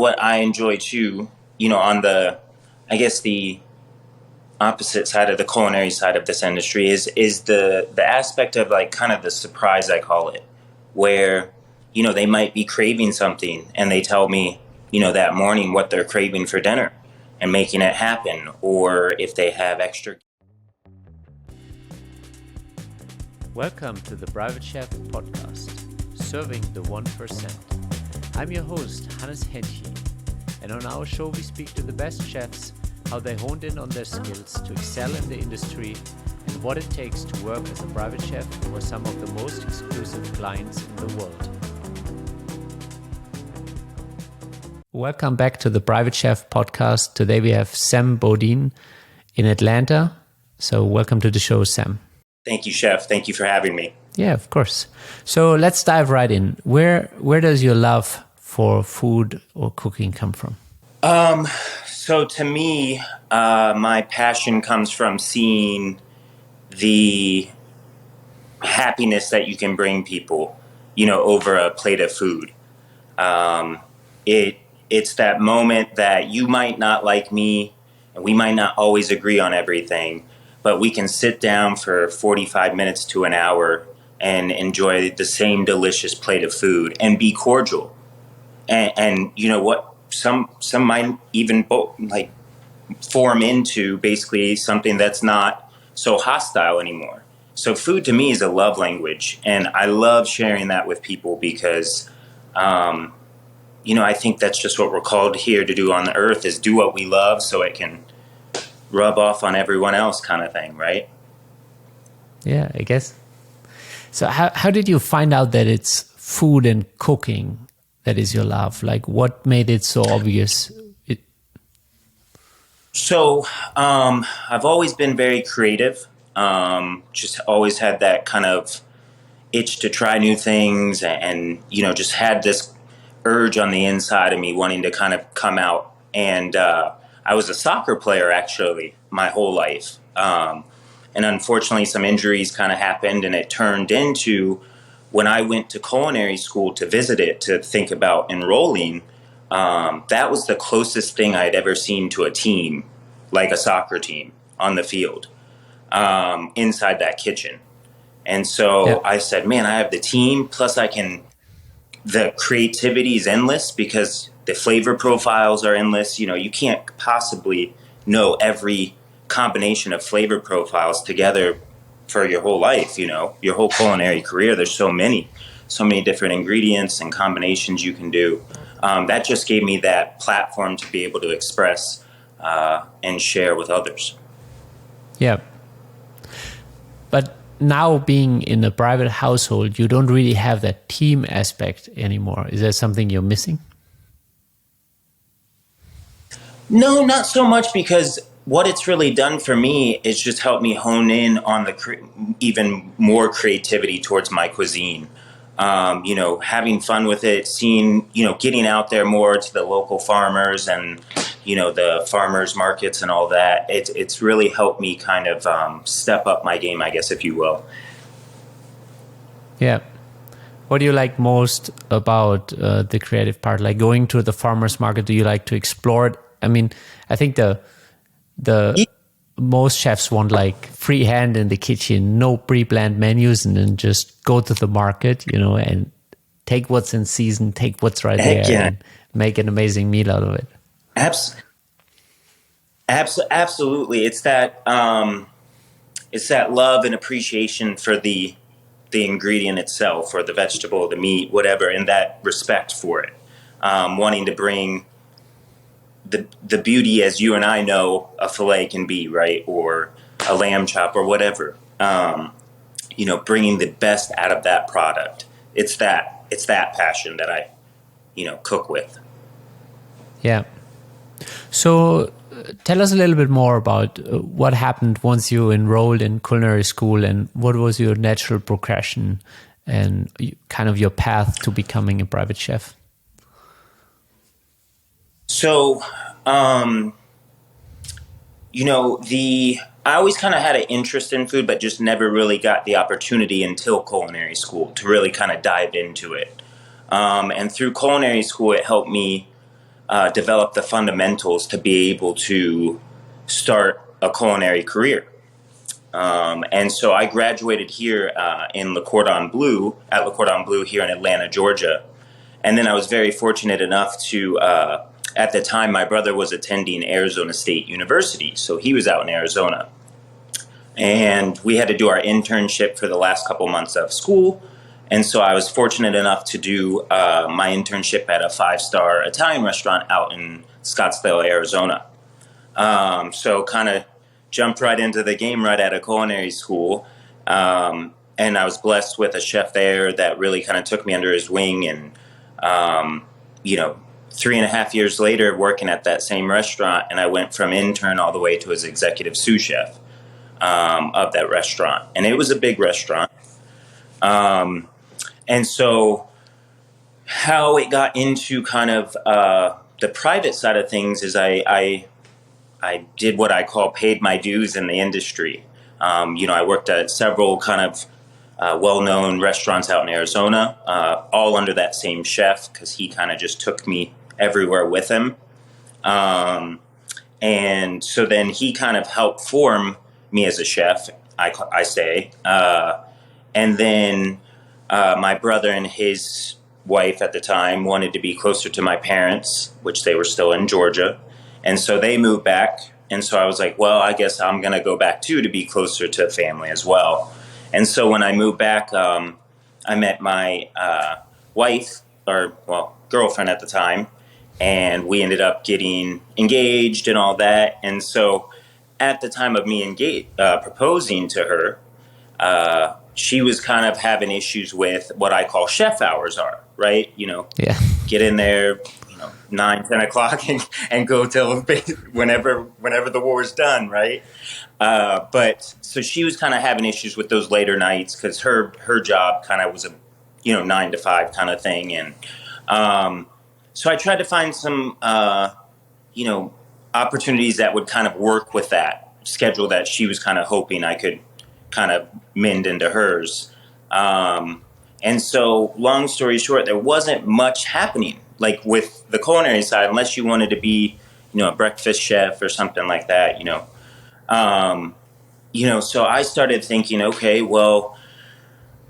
What I enjoy too, on I guess the opposite side of the culinary side of this industry is the aspect of like kind of the surprise, I call it, where, they might be craving something and they tell me, that morning what they're craving for dinner and making it happen, or if they have extra. Welcome to the Private Chef podcast, serving the 1%. I'm your host, Hannes Henche, and on our show we speak to the best chefs, how they honed in on their skills to excel in the industry, and what it takes to work as a private chef for some of the most exclusive clients in the world. Welcome back to the Private Chef podcast. Today we have Sam Bodine in Atlanta. So welcome to the show, Sam. Thank you, Chef. Thank you for having me. Yeah, of course. So let's dive right in. Where does your love for food or cooking come from? So to me, my passion comes from seeing the happiness that you can bring people, over a plate of food. It's that moment that you might not like me, and we might not always agree on everything, but we can sit down for 45 minutes to an hour and enjoy the same delicious plate of food and be cordial. And you know what? Some might even like form into basically something that's not so hostile anymore. So food to me is a love language, and I love sharing that with people because, I think that's just what we're called here to do on the earth, is do what we love so it can rub off on everyone else, kind of thing, right? Yeah, I guess. So how did you find out that it's food and cooking that is your love? Like, what made it so obvious? So I've always been very creative. Just always had that kind of itch to try new things, and just had this urge on the inside of me wanting to kind of come out. And I was a soccer player actually my whole life. And unfortunately some injuries kind of happened, and it turned into, when I went to culinary school to visit it, to think about enrolling, that was the closest thing I'd ever seen to a team, like a soccer team on the field, inside that kitchen. And so I said, man, I have the team, plus the creativity is endless because the flavor profiles are endless. You can't possibly know every combination of flavor profiles together for your whole life, your whole culinary career. There's so many different ingredients and combinations you can do. That just gave me that platform to be able to express and share with others. Yeah. But now, being in a private household, you don't really have that team aspect anymore. Is there something you're missing? No, not so much, because what it's really done for me is just helped me hone in on even more creativity towards my cuisine. Having fun with it, seeing, getting out there more to the local farmers and, the farmers markets and all that. It's really helped me kind of step up my game, I guess, if you will. Yeah. What do you like most about the creative part? Like going to the farmers market, do you like to explore it? I mean, I think the most chefs want like free hand in the kitchen, no pre-planned menus, and then just go to the market, and take what's in season, take what's right there, and make an amazing meal out of it. Absolutely. It's that love and appreciation for the ingredient itself, or the vegetable, the meat, whatever, and that respect for it. Wanting to bring the beauty, as you and I know a filet can be, right? Or a lamb chop or whatever. Bringing the best out of that product. It's that passion that I, cook with. Yeah. So tell us a little bit more about what happened once you enrolled in culinary school, and what was your natural progression and kind of your path to becoming a private chef? So, I always kind of had an interest in food, but just never really got the opportunity until culinary school to really kind of dive into it. And through culinary school, it helped me develop the fundamentals to be able to start a culinary career. And so I graduated here in Bleu, at Le Cordon Bleu here in Atlanta, Georgia. And then I was very fortunate enough to, at the time, my brother was attending Arizona State University. So he was out in Arizona. And we had to do our internship for the last couple months of school. And so I was fortunate enough to do my internship at a 5-star Italian restaurant out in Scottsdale, Arizona. So kind of jumped right into the game right out of culinary school. And I was blessed with a chef there that really kind of took me under his wing. And, 3.5 years later, working at that same restaurant, and I went from intern all the way to as executive sous chef of that restaurant. And it was a big restaurant. And so how it got into kind of the private side of things is I did what I call paid my dues in the industry. I worked at several kind of well-known restaurants out in Arizona, all under that same chef, because he kind of just took me everywhere with him. And so then he kind of helped form me as a chef, I say. And then my brother and his wife at the time wanted to be closer to my parents, which they were still in Georgia. And so they moved back. And so I was like, well, I guess I'm going to go back too to be closer to family as well. And so when I moved back, I met my wife, girlfriend at the time, and we ended up getting engaged and all that. And so at the time of me proposing to her, she was kind of having issues with what I call chef hours are, right? Yeah. Get in there, 9-10 o'clock and go till whenever the war's done, right? But so she was kind of having issues with those later nights because her job kind of was a 9 to 5 kind of thing. And so I tried to find some opportunities that would kind of work with that schedule that she was kind of hoping I could kind of mend into hers. And so long story short, there wasn't much happening like with the culinary side, unless you wanted to be, a breakfast chef or something like that, so I started thinking, okay, well,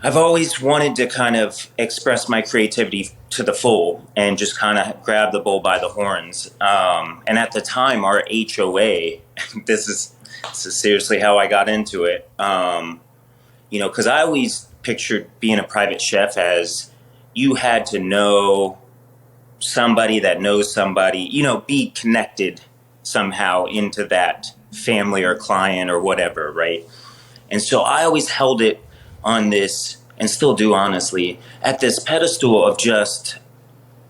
I've always wanted to kind of express my creativity to the full and just kind of grab the bull by the horns. And at the time, our HOA, this is seriously how I got into it, because I always pictured being a private chef as you had to know somebody that knows somebody, be connected somehow into that family or client or whatever, right? And so I always held it on this, and still do honestly, at this pedestal of just,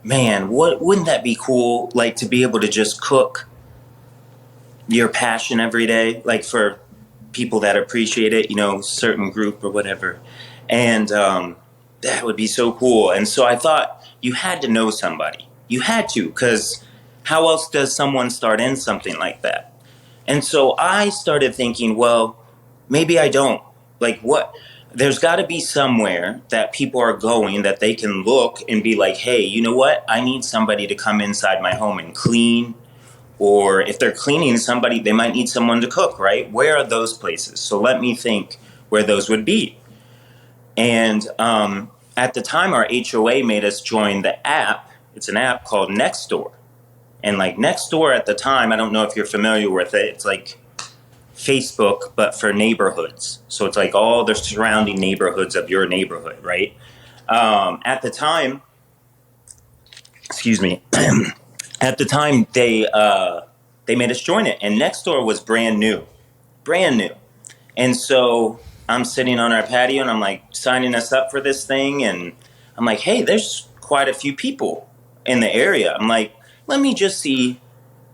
man, wouldn't that be cool? Like to be able to just cook your passion every day, like for people that appreciate it, certain group or whatever. And that would be so cool. And so I thought you had to know somebody. You had to, because how else does someone start in something like that? And so I started thinking, well, maybe I don't. Like what? There's got to be somewhere that people are going that they can look and be like, hey, you know what? I need somebody to come inside my home and clean. Or if they're cleaning somebody, they might need someone to cook, right? Where are those places? So let me think where those would be. And at the time, our HOA made us join the app. It's an app called Nextdoor. And like Nextdoor at the time, I don't know if you're familiar with it. It's like Facebook, but for neighborhoods. So it's like all the surrounding neighborhoods of your neighborhood, right? At the time, excuse me, at the time they made us join it, and Nextdoor was brand new. And so I'm sitting on our patio, and I'm like signing us up for this thing, and I'm like, hey, there's quite a few people in the area. I'm like, let me just see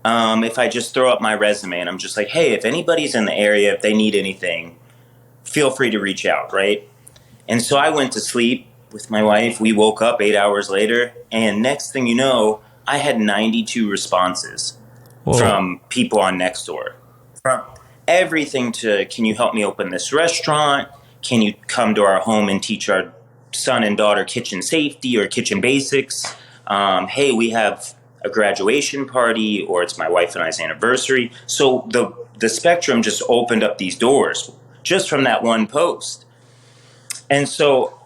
if I just throw up my resume, and I'm just like, hey, if anybody's in the area, if they need anything, feel free to reach out, right? And so I went to sleep with my wife. We woke up 8 hours later, and next thing you know, I had 92 responses. Whoa. From people on Nextdoor. From everything to, can you help me open this restaurant? Can you come to our home and teach our son and daughter kitchen safety or kitchen basics? Hey, we have a graduation party or it's my wife and I's anniversary. So the spectrum just opened up these doors just from that one post. And so,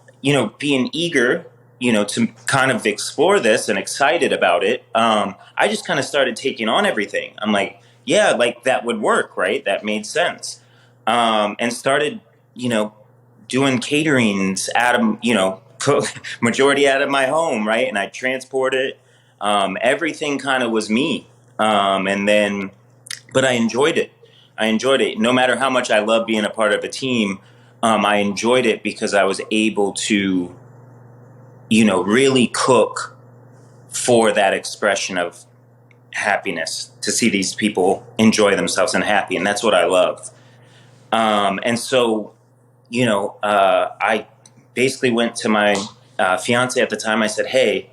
being eager, to kind of explore this and excited about it, I just kind of started taking on everything. I'm like, yeah, like that would work, right? That made sense. And started, doing caterings out of, majority out of my home, right? And I transport it. Everything kind of was me. But I enjoyed it. I enjoyed it. No matter how much I love being a part of a team, I enjoyed it because I was able to, really cook for that expression of happiness, to see these people enjoy themselves and happy. And that's what I love. And so, I basically went to my fiance at the time. I said, hey,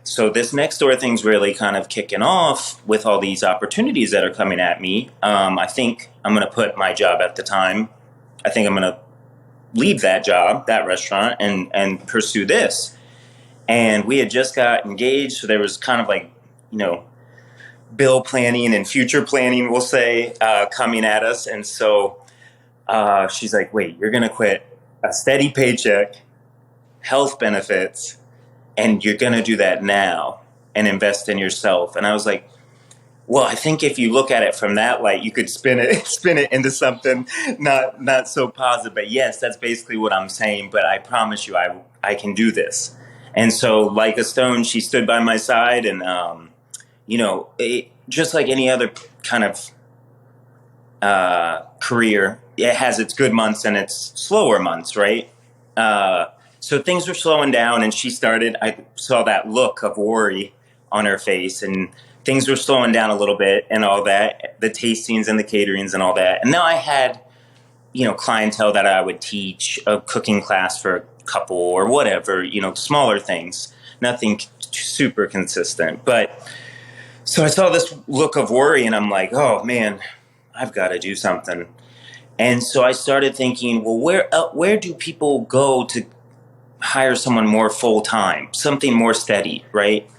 so this next door thing's really kind of kicking off with all these opportunities that are coming at me. I think I'm going to put my job at the time. I think I'm going to leave that job, that restaurant, and pursue this. And we had just got engaged. So there was kind of like, bill planning and future planning, we'll say, coming at us. And so she's like, wait, you're going to quit a steady paycheck, health benefits, and you're going to do that now and invest in yourself. And I was like, well, I think if you look at it from that light, you could spin it into something not so positive. But yes, that's basically what I'm saying. But I promise you, I can do this. And so, like a stone, she stood by my side. And, just like any other kind of career, it has its good months and its slower months, right? So things were slowing down, and I saw that look of worry on her face, and things were slowing down a little bit and all that, the tastings and the caterings and all that. And now I had, clientele that I would teach a cooking class for a couple or whatever, smaller things, nothing super consistent. But so I saw this look of worry, and I'm like, oh man, I've got to do something. And so I started thinking, well, where do people go to hire someone more full-time, something more steady, right?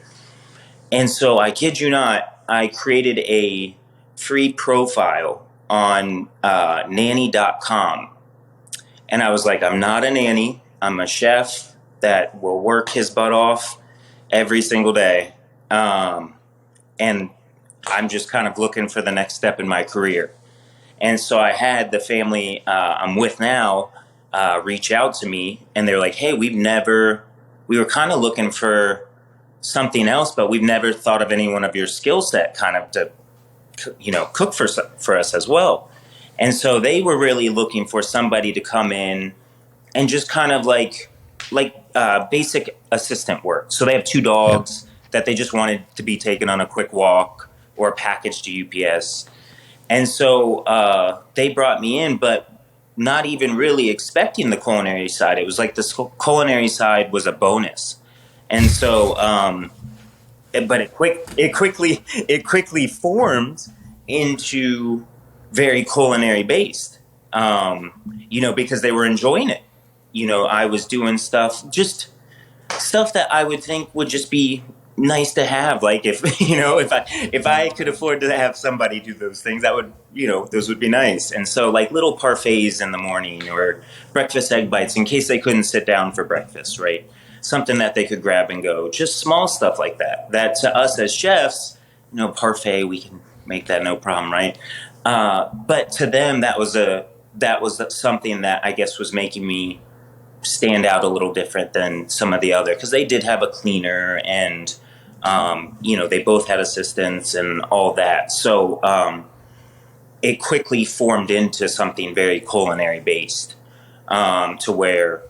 And so I kid you not, I created a free profile on nanny.com. And I was like, I'm not a nanny. I'm a chef that will work his butt off every single day. And I'm just kind of looking for the next step in my career. And so I had the family I'm with now reach out to me, and they're like, hey, we were kind of looking for something else, but we've never thought of anyone of your skill set kind of to, cook for us as well. And so they were really looking for somebody to come in and just kind of like basic assistant work. So they have 2 dogs that they just wanted to be taken on a quick walk or packaged to UPS. And so they brought me in, but not even really expecting the culinary side. It was like this culinary side was a bonus. And so, but it quickly formed into very culinary based, because they were enjoying it. I was doing stuff that I would think would just be nice to have. Like if I could afford to have somebody do those things, that would, those would be nice. And so like little parfaits in the morning or breakfast egg bites in case they couldn't sit down for breakfast, right? Something that they could grab and go, just small stuff like that. That to us as chefs, parfait, we can make that no problem, right? But to them, that was something that I guess was making me stand out a little different than some of the other, because they did have a cleaner and they both had assistants and all that. So it quickly formed into something very culinary based, to where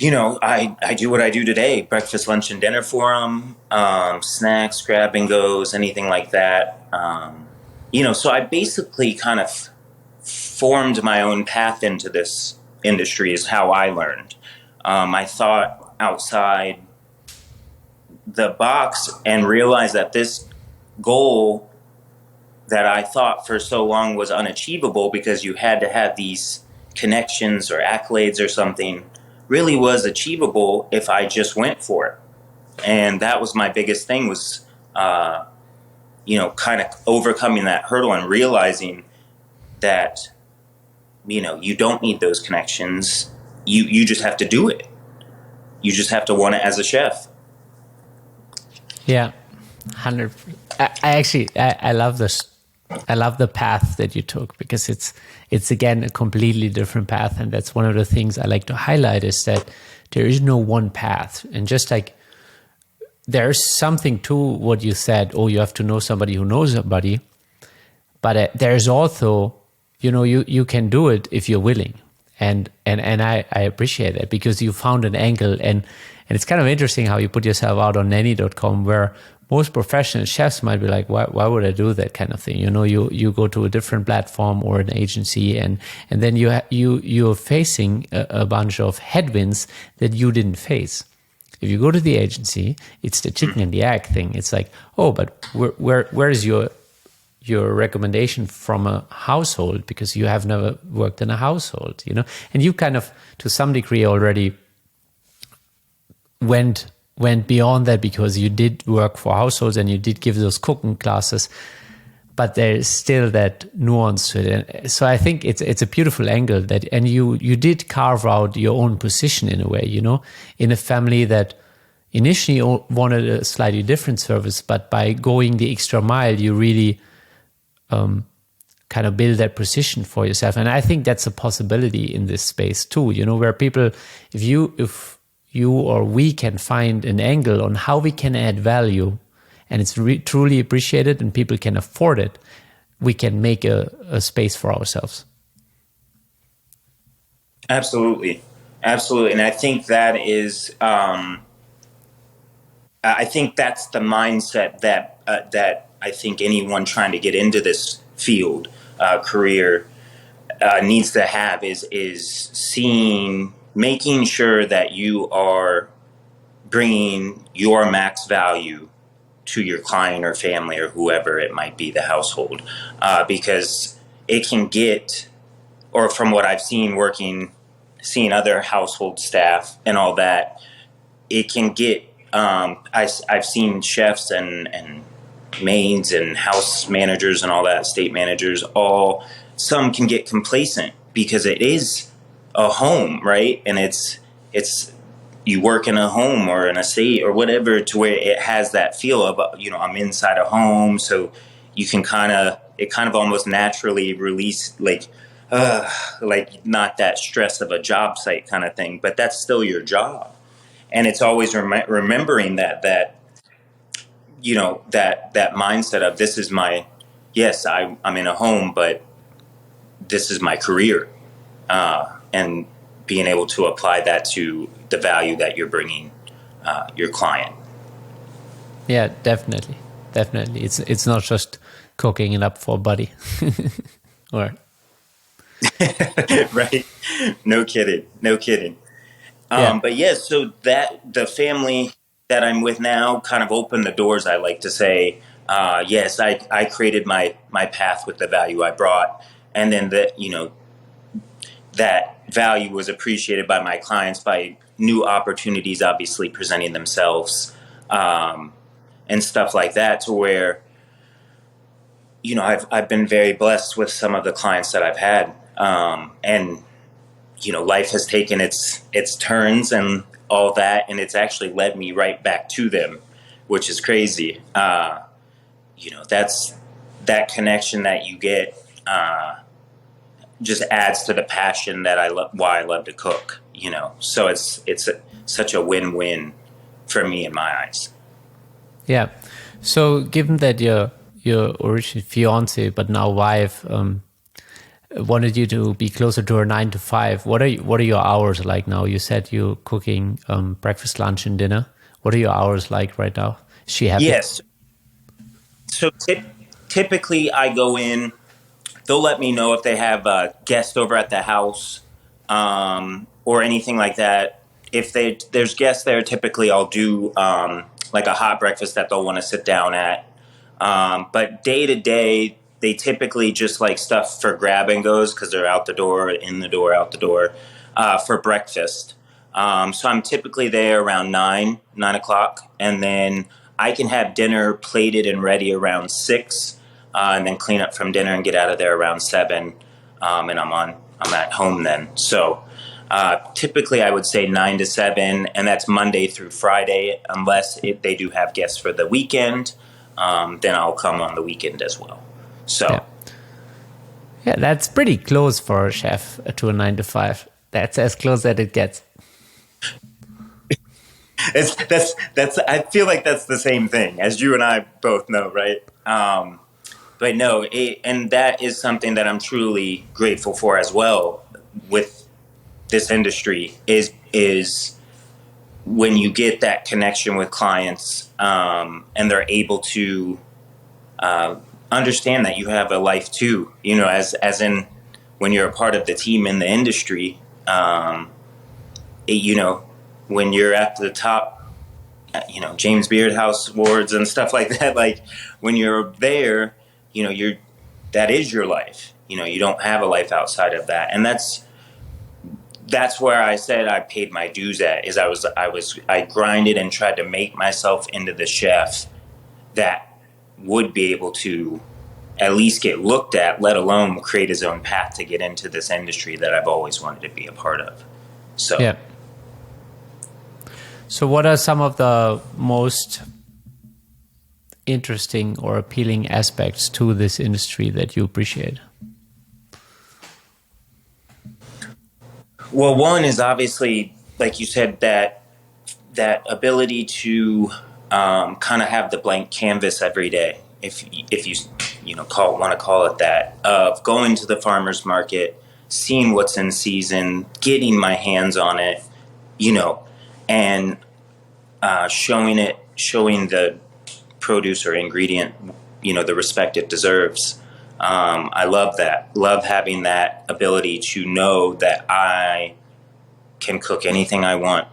I do what I do today: breakfast, lunch, and dinner for them, snacks, grab and goes, anything like that. So I basically kind of formed my own path into this industry is how I learned. I thought outside the box and realized that this goal that I thought for so long was unachievable because you had to have these connections or accolades or something really was achievable if I just went for it. And that was my biggest thing, was kind of overcoming that hurdle and realizing that, you don't need those connections. You just have to do it. You just have to want it as a chef. Yeah, 100. I love this. I love the path that you took, because it's again a completely different path, and that's one of the things I like to highlight, is that there is no one path, and just like there's something to what you said. Oh, you have to know somebody who knows somebody, but there's also, you can do it if you're willing, and I appreciate that, because you found an angle, and it's kind of interesting how you put yourself out on nanny.com, where most professional chefs might be like, why would I do that kind of thing? You go to a different platform or an agency, and then you're facing a bunch of headwinds that you didn't face. If you go to the agency, it's the chicken and the egg thing. It's like, oh, but where is your recommendation from a household, because you have never worked in a household, and you kind of, to some degree, already went beyond that, because you did work for households and you did give those cooking classes, but there's still that nuance to it. And so I think it's a beautiful angle that, and you did carve out your own position in a way, in a family that initially wanted a slightly different service, but by going the extra mile, you really kind of build that position for yourself. And I think that's a possibility in this space too, where people, if you or we can find an angle on how we can add value, and it's truly appreciated and people can afford it, we can make a space for ourselves. Absolutely. And I think that is, I think that's the mindset that I think anyone trying to get into this field, career, needs to have, is making sure that you are bringing your max value to your client or family or whoever it might be, the household, because it can get, or from what I've seen seeing other household staff and all that, it can get, I've seen chefs and maids and house managers and all that, estate managers, some can get complacent because it is a home, right? And it's you work in a home or an estate or whatever, to where it has that feel of, I'm inside a home. So you can it kind of almost naturally release, like not that stress of a job site kind of thing, but that's still your job. And it's always remembering that mindset of, this is yes, I'm in a home, but this is my career. And being able to apply that to the value that you're bringing your client. Yeah, definitely. It's not just cooking it up for a buddy. Or right. No kidding. Yeah. But yes, so that the family that I'm with now kind of opened the doors, I like to say. Yes, I created my path with the value I brought, and then that value was appreciated by my clients, by new opportunities obviously presenting themselves, and stuff like that, to where I've been very blessed with some of the clients that I've had, and life has taken its turns and all that, and it's actually led me right back to them, which is crazy. That's that connection that you get, just adds to the passion that why I love to cook, so it's such a win-win for me in my eyes. Yeah. So given that your original fiance but now wife wanted you to be closer to her 9 to 5, what are your hours like now? You said you're cooking breakfast, lunch, and dinner. What are your hours like right now? Is she happy? Yes. So typically I go in. They'll let me know if they have a guest over at the house, or anything like that. If there's guests there, typically I'll do like a hot breakfast that they'll want to sit down at. But day to day, they typically just like stuff for grab and goes, because they're out the door, in the door, out the door, for breakfast. So I'm typically there around 9 o'clock, and then I can have dinner plated and ready around 6, and then clean up from dinner and get out of there around 7, and I'm at home then. So typically I would say 9 to 7, and that's Monday through Friday, unless they do have guests for the weekend. Then I'll come on the weekend as well. So. Yeah. Yeah, that's pretty close for a chef to a 9 to 5. That's as close as it gets. That's. I feel like that's the same thing, as you and I both know, right? But no, and that is something that I'm truly grateful for as well with this industry is when you get that connection with clients, and they're able to understand that you have a life too. You know, as in when you're a part of the team in the industry, you know, when you're at the top, you know, James Beard House Awards and stuff like that. Like when you're there, you know, that is your life. You know, you don't have a life outside of that, and that's where I said I paid my dues at. Is I grinded and tried to make myself into the chef that would be able to at least get looked at, let alone create his own path to get into this industry that I've always wanted to be a part of. So yeah. So what are some of the most interesting or appealing aspects to this industry that you appreciate? Well, one is obviously, like you said, that ability to kind of have the blank canvas every day, if you know want to call it that, of going to the farmer's market, seeing what's in season, getting my hands on it, you know, and showing the produce or ingredient, you know, the respect it deserves. I love that. Love having that ability to know that I can cook anything I want,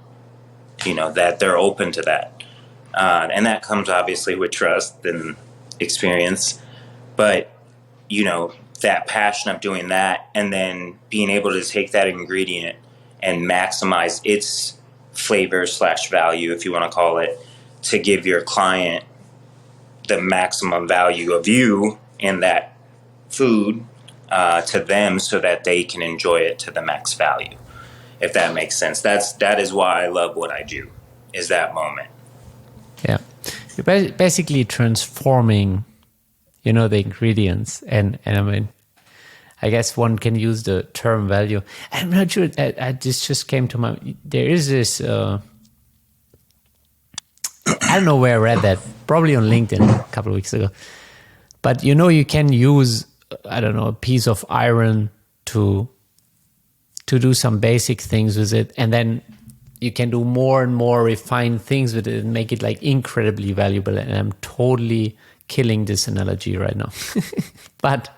you know, that they're open to that. And that comes obviously with trust and experience. But, you know, that passion of doing that and then being able to take that ingredient and maximize its flavor / value, if you want to call it, to give your client the maximum value of you in that food to them so that they can enjoy it to the max value, if that makes sense. That is why I love what I do, is that moment. Yeah. You're basically transforming, you know, the ingredients. And I mean, I guess one can use the term value. I'm not sure, this just came to my, there is this, I don't know where I read that, probably on LinkedIn a couple of weeks ago. But, you know, you can use, I don't know, a piece of iron to do some basic things with it. And then you can do more and more refined things with it and make it like incredibly valuable. And I'm totally killing this analogy right now. But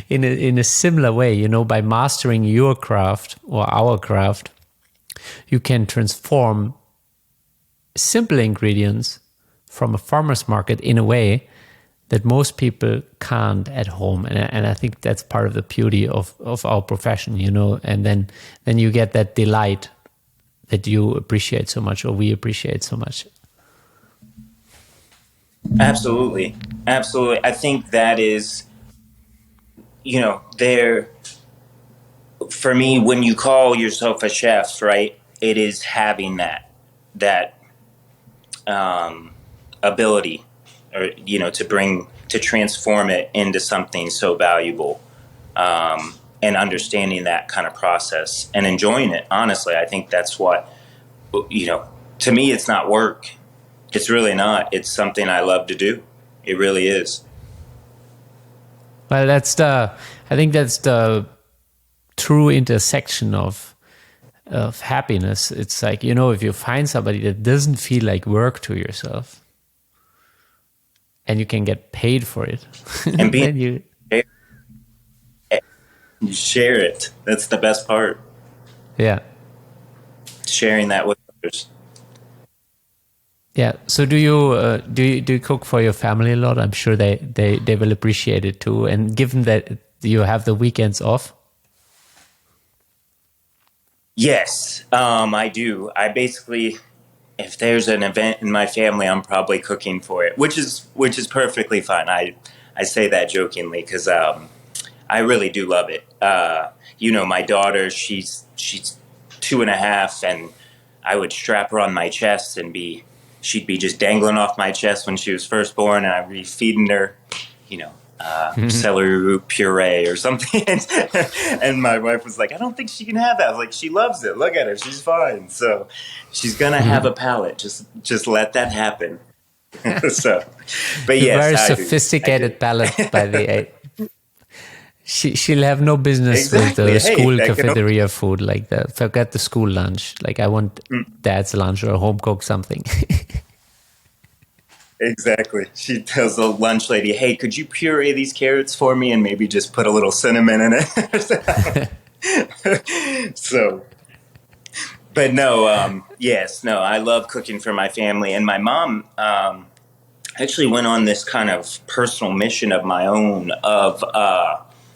in a similar way, you know, by mastering your craft or our craft, you can transform simple ingredients from a farmer's market in a way that most people can't at home. And I think that's part of the beauty of our profession, you know, and then you get that delight that you appreciate so much, or we appreciate so much. Absolutely. Absolutely. I think that is, you know, for me, when you call yourself a chef, right, it is having that ability, or, you know, to transform it into something so valuable, and understanding that kind of process and enjoying it. Honestly, I think that's what, you know, to me, it's not work. It's really not. It's something I love to do. It really is. Well, I think that's the true intersection of happiness. It's like, you know, if you find somebody that doesn't feel like work to yourself, and you can get paid for it, and then you share it. That's the best part. Yeah. Sharing that with others. Yeah. So do you cook for your family a lot? I'm sure they will appreciate it too. And given that you have the weekends off. Yes, I do. I basically if there's an event in my family, I'm probably cooking for it, which is perfectly fine. I say that jokingly because I really do love it. My daughter, she's 2.5, and I would strap her on my chest and she'd be just dangling off my chest when she was first born, and I'd be feeding her, celery root puree or something. And my wife was like, I don't think she can have that. I was like, she loves it. Look at her. She's fine. So she's going to have a palate. Just let that happen. So, but yes, very sophisticated palate by the age. She'll have no business with the school cafeteria food, like forget the school lunch. Like, I want dad's lunch or home cook something. Exactly. She tells the lunch lady, hey, could you puree these carrots for me and maybe just put a little cinnamon in it? So, but no, yes, no, I love cooking for my family. And my mom actually went on this kind of personal mission of my own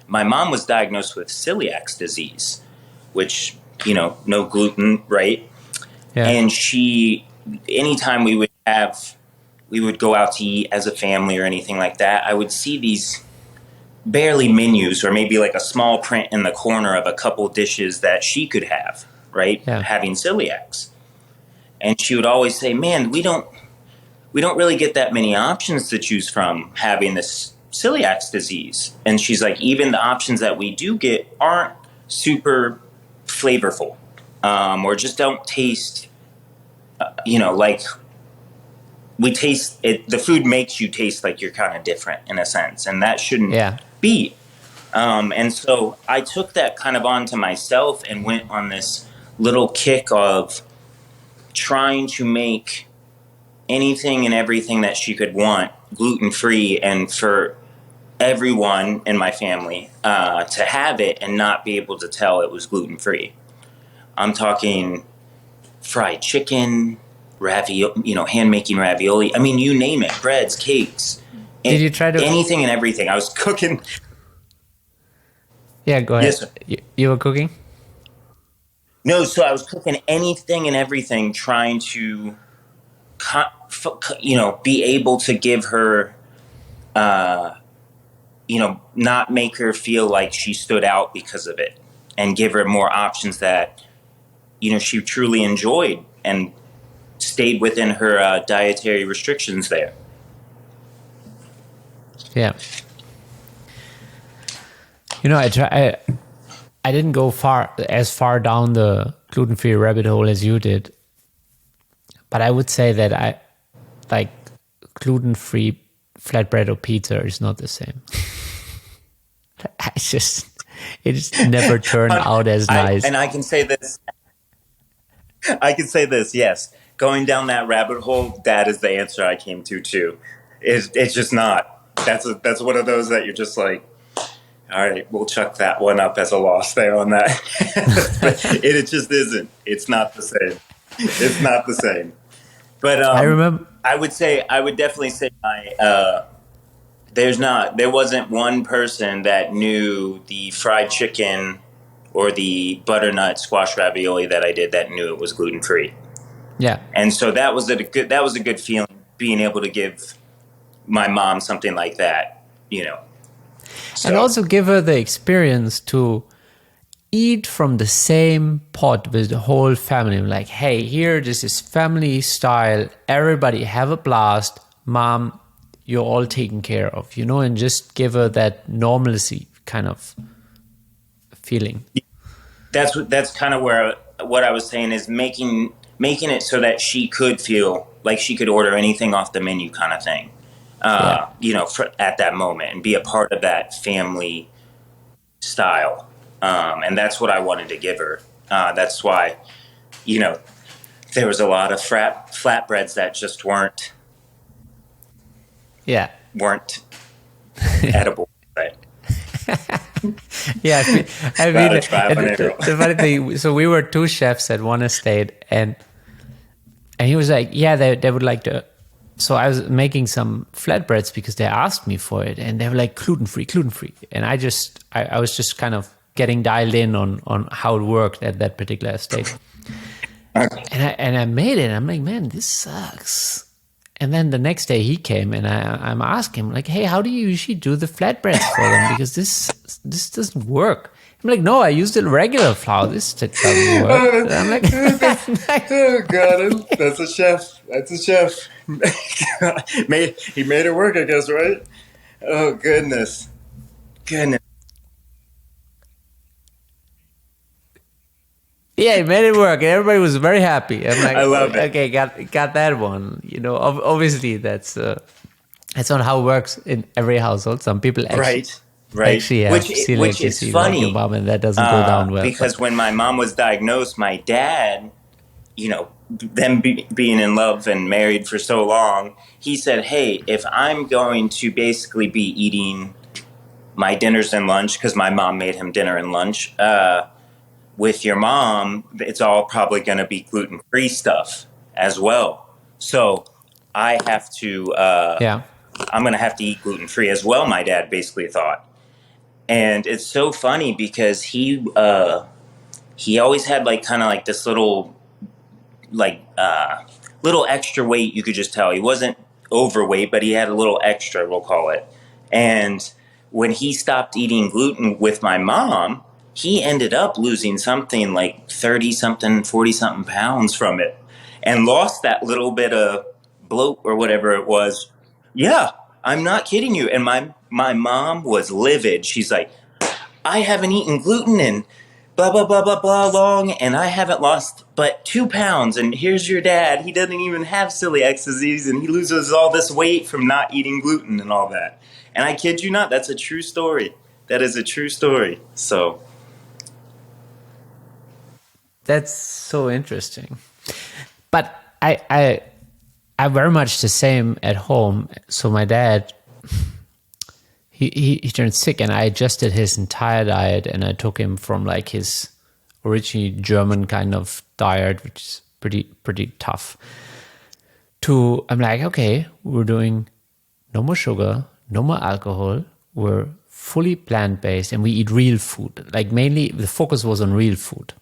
my mom was diagnosed with celiac disease, which, no gluten, right? Yeah. And anytime we would go out to eat as a family or anything like that, I would see these barely menus or maybe like a small print in the corner of a couple dishes that she could have, right? Yeah. Having celiacs. And she would always say, man, we don't really get that many options to choose from having this celiac disease. And she's like, even the options that we do get aren't super flavorful, or just don't taste, like we taste it. The food makes you taste like you're kind of different in a sense, and that shouldn't be. And so I took that kind of onto myself and went on this little kick of trying to make anything and everything that she could want gluten-free, and for everyone in my family to have it and not be able to tell it was gluten-free. I'm talking fried chicken, ravioli, hand-making ravioli. I mean, you name it, breads, cakes. Did you try to... anything and everything. I was cooking. Yeah, go ahead. Yes, sir. You were cooking? No, so I was cooking anything and everything, trying to, be able to give her, not make her feel like she stood out because of it, and give her more options that, she truly enjoyed and stayed within her dietary restrictions there. Yeah. I didn't go as far down the gluten-free rabbit hole as you did, but I would say that I like gluten-free flatbread or pizza is not the same. It just never turned out as nice. And I can say this, yes. Going down that rabbit hole, that is the answer I came to too. It's just not. That's one of those that you're just like, all right, we'll chuck that one up as a loss there on that. But it just isn't. It's not the same. It's not the same. But I remember. I would definitely say there wasn't one person that knew the fried chicken or the butternut squash ravioli that I did that knew it was gluten free. Yeah. And so that was a good feeling, being able to give my mom something like that, So. And also give her the experience to eat from the same pot with the whole family. Like, hey, here, this is family style. Everybody have a blast. Mom, you're all taken care of, and just give her that normalcy kind of feeling. That's kind of what I was saying is making it so that she could feel like she could order anything off the menu kind of thing. At that moment, and be a part of that family style. And that's what I wanted to give her. That's why, there was a lot of flatbreads that just weren't edible. Right? Yeah. The funny thing, so we were two chefs at one estate, and he was like, yeah, they would like to. So I was making some flatbreads because they asked me for it, and they were like gluten-free. And I was just kind of getting dialed in on how it worked at that particular estate. Okay. And I made it. And I'm like, man, this sucks. And then the next day he came and I'm asking him like, hey, how do you usually do the flatbreads for them? Because this doesn't work. I'm like, no, I used the regular flour. This doesn't work. Oh, And I'm like, oh God, that's a chef. That's a chef. He made it work, I guess, right? Oh goodness, goodness. yeah, he made it work, and everybody was very happy. I'm like, I oh, love it. okay, got that one. Obviously that's not how it works in every household. Some people Right, right. actually have Which celiac is disease, like your funny, mom, and that doesn't go down well. because when my mom was diagnosed, my dad, being in love and married for so long, he said, "Hey, if I'm going to basically be eating my dinners and lunch, because my mom made him dinner and lunch, with your mom, it's all probably going to be gluten-free stuff as well. So I have to, Yeah, I'm going to have to eat gluten-free as well," my dad basically thought. And it's so funny because he always had like kind of like this like little extra weight. You could just tell he wasn't overweight, but he had a little extra, we'll call it. And when he stopped eating gluten with my mom, he ended up losing something like 30 something, 40 something pounds from it, and lost that little bit of bloat or whatever it was. Yeah, I'm not kidding you. And my mom was livid. She's like, I haven't eaten gluten in blah blah blah blah blah long, and I haven't lost but 2 pounds. And here's your dad. He doesn't even have celiac disease, and he loses all this weight from not eating gluten and all that. And I kid you not, that's a true story. That is a true story. So that's so interesting. But I very much the same at home. So my dad, he turned sick, and I adjusted his entire diet, and I took him from like his originally German kind of diet, which is pretty tough, to I'm like, okay, we're doing no more sugar, no more alcohol, we're fully plant-based, and we eat real food. Like mainly the focus was on real food.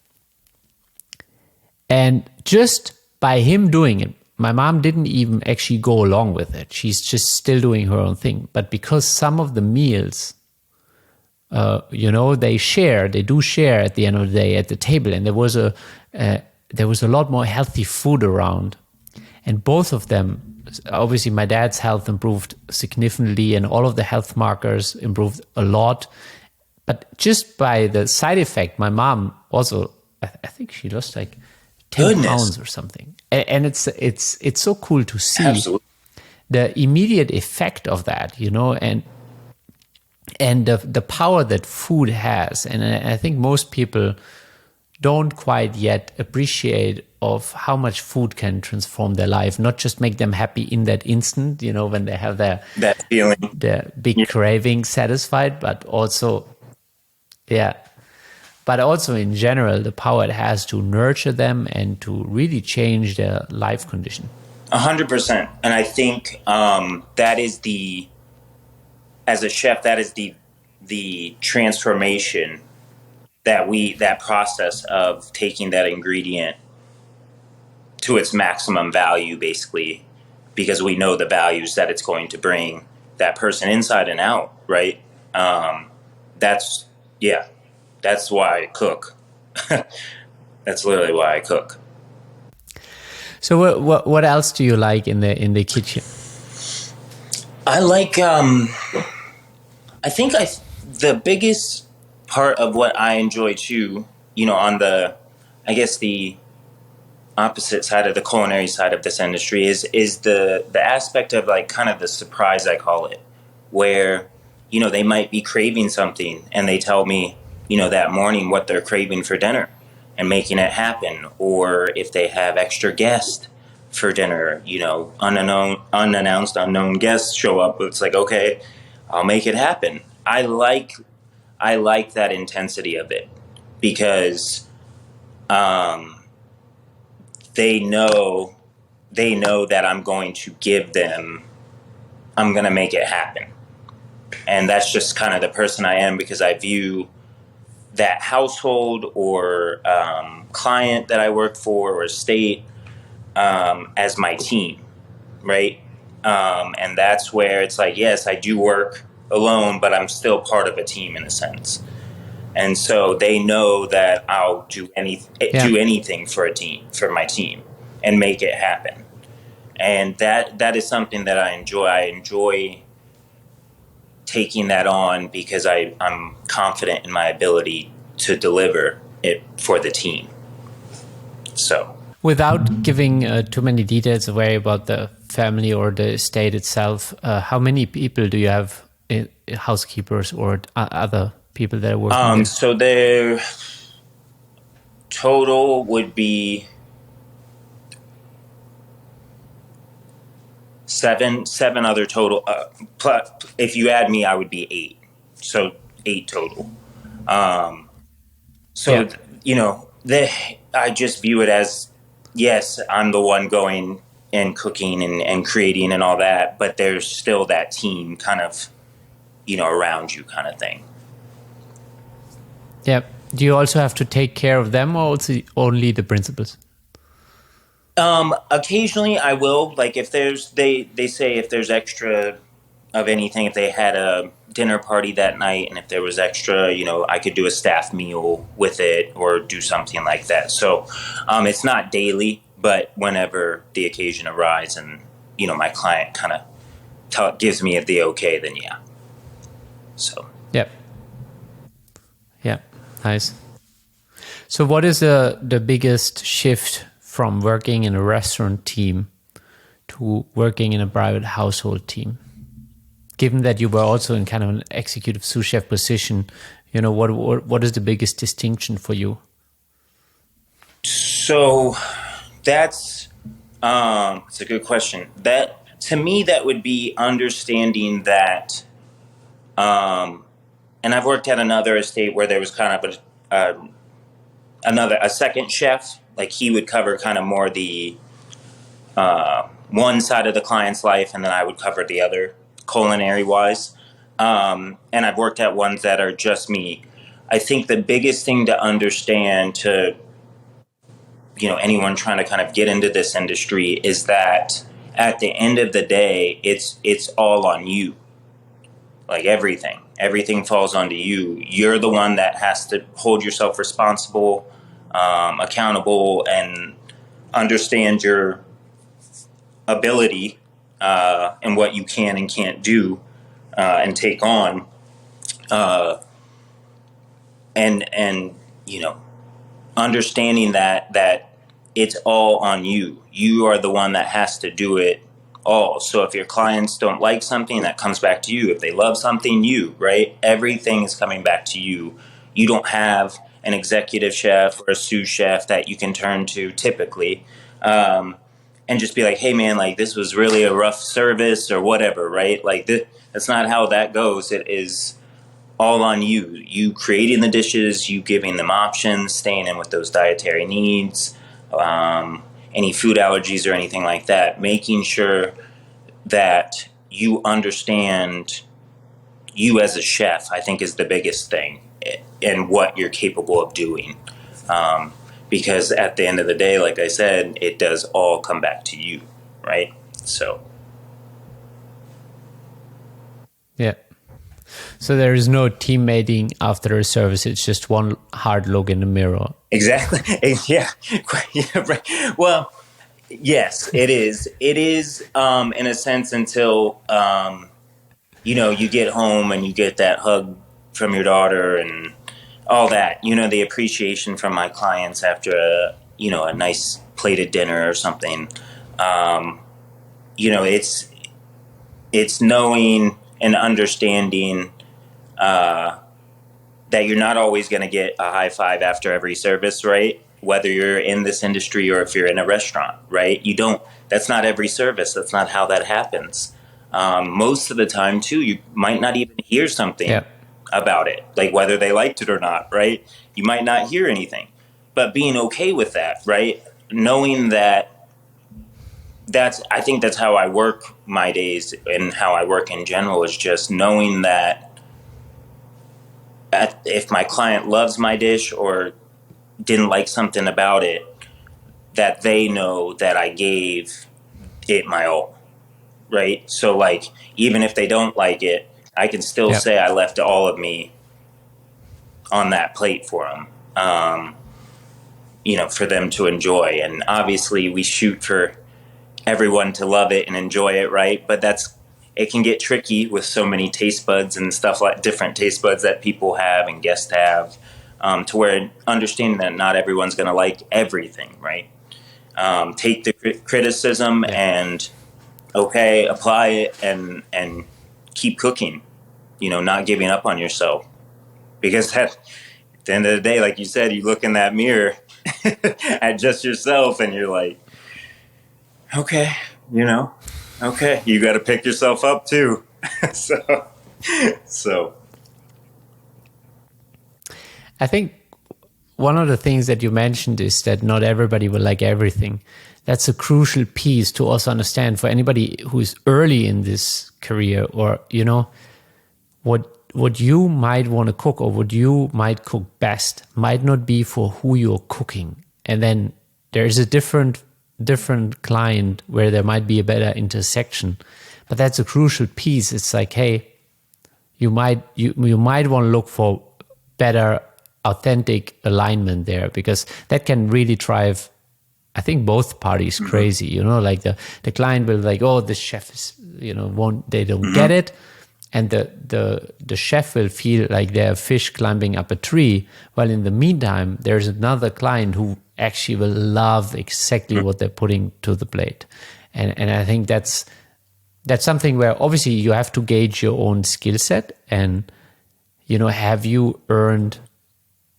And just by him doing it, my mom didn't even actually go along with it. She's just still doing her own thing. But because some of the meals, they do share at the end of the day at the table, and there was a lot more healthy food around, and both of them, obviously, my dad's health improved significantly, and all of the health markers improved a lot. But just by the side effect, my mom also, I think she lost like 10 pounds or something. And it's so cool to see absolutely. the immediate effect of that, and the power that food has. And I think most people don't quite yet appreciate of how much food can transform their life, not just make them happy in that instant, when they have That feeling. their big craving satisfied, but also, yeah, but also in general, the power it has to nurture them and to really change their life condition. 100%. And I think that is as a chef, that is the transformation that process of taking that ingredient to its maximum value, basically, because we know the values that it's going to bring that person inside and out, right? That's why I cook. That's literally why I cook. So what else do you like in the kitchen? I like I think the biggest part of what I enjoy too, on the opposite side of the culinary side of this industry is the aspect of like kind of the surprise, I call it, where they might be craving something and they tell me that morning what they're craving for dinner and making it happen, or if they have extra guests for dinner, unannounced unknown guests show up, it's like, okay, I'll make it happen. I like that intensity of it because they know that I'm going to make it happen. And that's just kind of the person I am, because I view that household or client that I work for or state as my team, right? And that's where it's like, yes, I do work alone, but I'm still part of a team in a sense. And so they know that I'll do Yeah. anything for my team, and make it happen. And that is something that I enjoy. I enjoy taking that on because I'm confident in my ability to deliver it for the team. So, Without giving too many details away about the family or the estate itself, how many people do you have, housekeepers or other people that are working there? so their total would be seven other total. Plus, if you add me, I would be eight. So 8 total. Yeah. So I just view it as, yes, I'm the one going and cooking and creating and all that, but there's still that team kind of around you kind of thing. Yeah. Do you also have to take care of them, or also only the principals? Occasionally I will, like if they say if there's extra of anything, if they had a dinner party that night and if there was extra, I could do a staff meal with it or do something like that. So it's not daily, but whenever the occasion arises and my client kind of gives me the okay, then yeah. So Yeah. Yeah. Nice. So what is the biggest shift from working in a restaurant team to working in a private household team? Given that you were also in kind of an executive sous chef position, what is the biggest distinction for you? So that's it's a good question. That to me, that would be understanding that. And I've worked at another estate where there was kind of a second chef. Like he would cover kind of more the one side of the client's life, and then I would cover the other, culinary wise. And I've worked at ones that are just me. I think the biggest thing to understand to anyone trying to kind of get into this industry is that at the end of the day, it's all on you. Like everything falls onto you. You're the one that has to hold yourself responsible, accountable, and understand your ability and what you can and can't do and take on, and understanding that it's all on you. You are the one that has to do it all. So if your clients don't like something, that comes back to you. If they love something, right? Everything is coming back to you. You don't have an executive chef or a sous chef that you can turn to typically, and just be like, hey man, like this was really a rough service or whatever, right? Like that's not how that goes. It is all on you. You creating the dishes, you giving them options, staying in with those dietary needs, any food allergies or anything like that, making sure that you understand you as a chef, I think is the biggest thing, and what you're capable of doing. Because at the end of the day, like I said, it does all come back to you, right? So. Yeah. So there is no teammating after a service. It's just one hard look in the mirror. Exactly. Yeah. Yeah, right. Well, yes, it is. It is, in a sense, until, you get home and you get that hug from your daughter and all that, the appreciation from my clients after a nice plated dinner or something. It's knowing and understanding, that you're not always going to get a high five after every service, right? Whether you're in this industry or if you're in a restaurant, right? That's not every service. That's not how that happens. Most of the time too, you might not even hear something about it, like whether they liked it or not, right? You might not hear anything, but being okay with that, right? Knowing that I think that's how I work my days and how I work in general, is just knowing that if my client loves my dish or didn't like something about it, that they know that I gave it my all, right? So like, even if they don't like it, I can still Yeah. say I left all of me on that plate for them, for them to enjoy. And obviously we shoot for everyone to love it and enjoy it, right? But it can get tricky with so many taste buds and stuff, like different taste buds that people have and guests have, to where understanding that not everyone's going to like everything, right? Take the criticism Yeah. and apply it and keep cooking, not giving up on yourself, because at the end of the day, like you said, you look in that mirror at just yourself and you're like, okay, you got to pick yourself up too. so, so I think one of the things that you mentioned is that not everybody will like everything. That's a crucial piece to also understand for anybody who is early in this career, or, what you might want to cook or what you might cook best might not be for who you're cooking. And then there's a different client where there might be a better intersection. But that's a crucial piece. It's like, hey, you might want to look for better authentic alignment there, because that can really drive, I think, both parties crazy. Like the client will like, oh, the chef is, they don't get it. And the chef will feel like they're a fish climbing up a tree. While in the meantime, there's another client who actually will love exactly what they're putting to the plate. And I think that's something where obviously you have to gauge your own skill set and, have you earned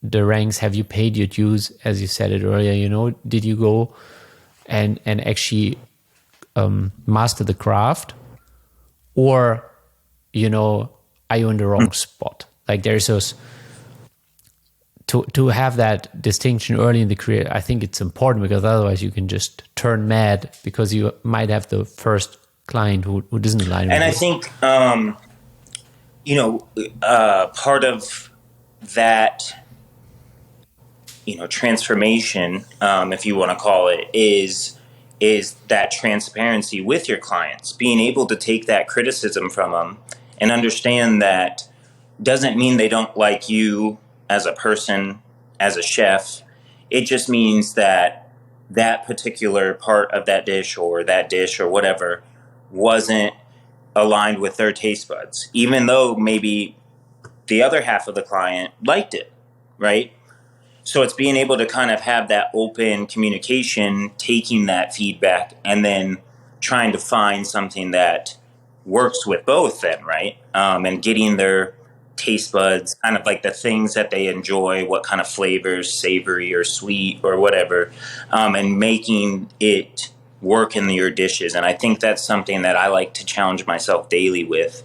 the ranks? Have you paid your dues? As you said it earlier, did you go and actually master the craft, or, are you in the wrong spot? Like there's those, to have that distinction early in the career, I think it's important, because otherwise you can just turn mad because you might have the first client who doesn't align with and you. I think, part of that, transformation, if you want to call it, is that transparency with your clients, being able to take that criticism from them and understand that doesn't mean they don't like you as a person, as a chef. It just means that that particular part of that dish or whatever wasn't aligned with their taste buds, even though maybe the other half of the client liked it, right? So it's being able to kind of have that open communication, taking that feedback, and then trying to find something that works with both then, right? And getting their taste buds, kind of like the things that they enjoy, what kind of flavors, savory or sweet or whatever, and making it work in your dishes. And I think that's something that I like to challenge myself daily with,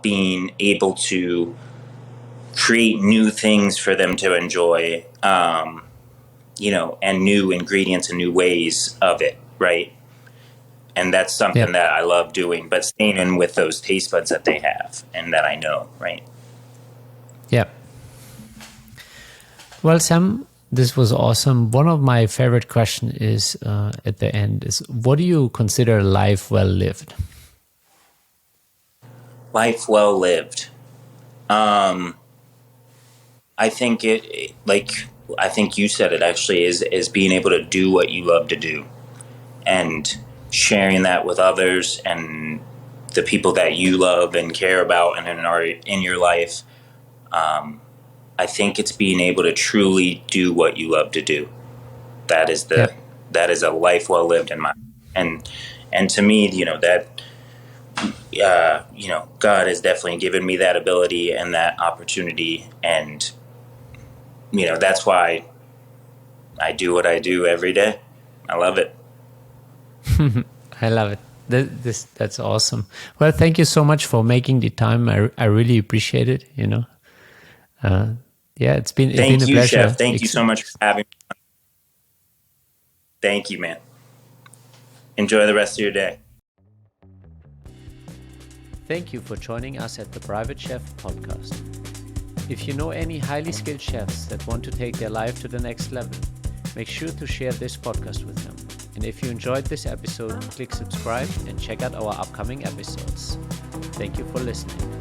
being able to create new things for them to enjoy, and new ingredients and new ways of it, right? And that's something that I love doing, but staying in with those taste buds that they have and that I know, right? Yeah. Well, Sam, this was awesome. One of my favorite questions is at the end is, what do you consider life well lived? Life well lived. I think I think you said it actually, is being able to do what you love to do and sharing that with others and the people that you love and care about and are in your life. I think it's being able to truly do what you love to do. That is that is a life well lived in my, and to me, God has definitely given me that ability and that opportunity, and that's why I do what I do every day. I love it. I love it. That's awesome. Well, thank you so much for making the time. I really appreciate it. It's been a pleasure. Chef. Thank you so much for having me. Thank you, man. Enjoy the rest of your day. Thank you for joining us at the Private Chef podcast. If you know any highly skilled chefs that want to take their life to the next level, make sure to share this podcast with them. And if you enjoyed this episode, click subscribe and check out our upcoming episodes. Thank you for listening.